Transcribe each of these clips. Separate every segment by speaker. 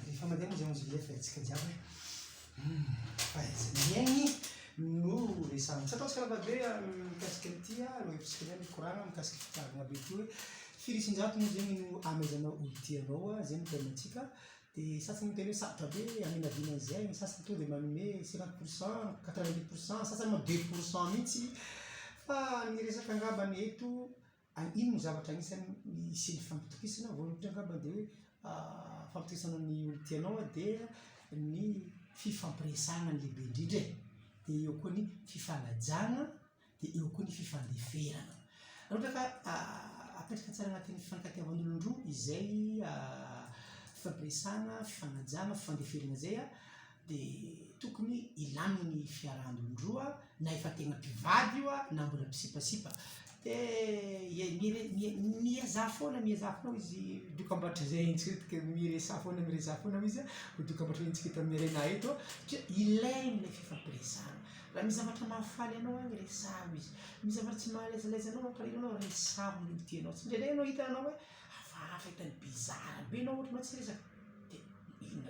Speaker 1: rehefa mandeha moa zay mozika fahatsika jiaby fahaizany no resahana tsy ataontsika lavabe mikasika an'ity aloha hevitsika zany mikoragna mikasika fitiavana be ty hoe firisin-jato moa zegny no amezana olo tianao zay no teninantsika dia sasany miteny hoe sarotra be aminavinan'izay sasany to dia manome 50%, 90%, sasany ma 2% mihitsy fa ny resaka angambany eto ino no zavatra anisany misy ny fampitokisana voalohany angambany dia hoe fampitokisana ny olo tianao dia ny fifampiresahana ny lehibe indrindra dia eo koa ny fifanajana dia eo koa ny fifandeferana ohatra ka apetraka tsara anatin'ny fifankatiavan'olon-droa izay fifampiresahana fifanajana fifandeferana zay dia tokony ilamy ny fiarahan'olon-droa na efa tegna mpivady io na mbola mpisipasipa dia miaza foana izy dokam-barotra zay intsika miresaha foana izy dokam-barotra intsika eto amin'ny rena eto satria ilainy ilay fifampiresahana raha misy zavatra mahafaly anao agny resaho izy misy zavatra tsy mahalezaleza anao mampalahelo anao resaho ny olo tianao tsy indraindray anao hitanao hoe hafahafa hitany bizara be anao ohatra anao tsy resaka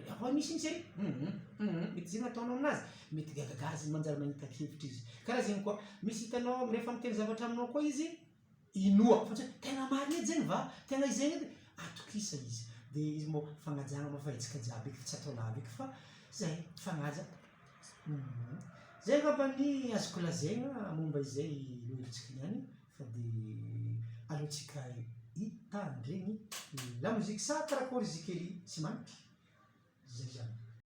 Speaker 1: dia ava misy intsy mety zegny ataonao aminazy mety gagagazy manjary magnita hevitra izy karaha zegny koa misy hitanao rehefa miteny zavatra aminao koa izy inoa fa tegna marina edy zegny va tegna izegny edy atokisa izy dia izy moa fagnajana mafaitsika jiaby eky tsy atao lava eky fa zay fagnaja zay angamba ny azoko lazaigna momba izay lohevitsika niany fa dia alohantsika hitandregny lamozika sa karakory izy kely tsy manitra zay zany